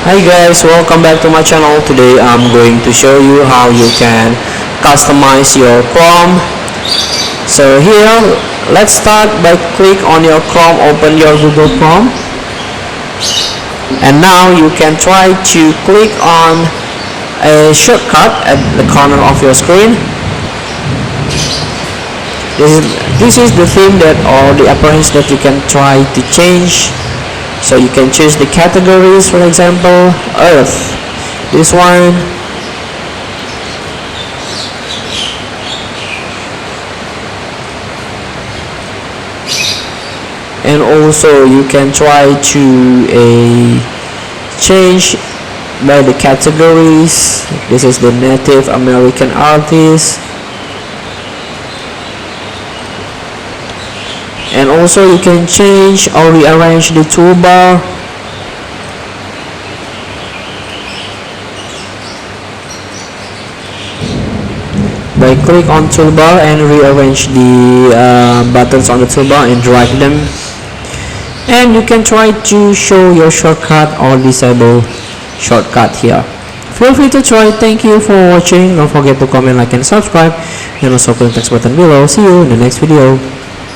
Hi guys, welcome back to my channel. Today I'm going to show you how you can customize your Chrome. So here, let's start by click on your Chrome, open your Google Chrome. And now you can try to click on a shortcut at the corner of your screen. This is the theme that or the appearance that you can try to change. So you can choose the categories, for example, Earth, this one, and also you can try to change by the categories. This is the Native American artist. And also you can change or rearrange the toolbar. By click on toolbar and rearrange the buttons on the toolbar and drag them. And you can try to show your shortcut or disable shortcut here. Feel free to try. Thank you for watching. Don't forget to comment, like, and subscribe. And also click the text button below. See you in the next video.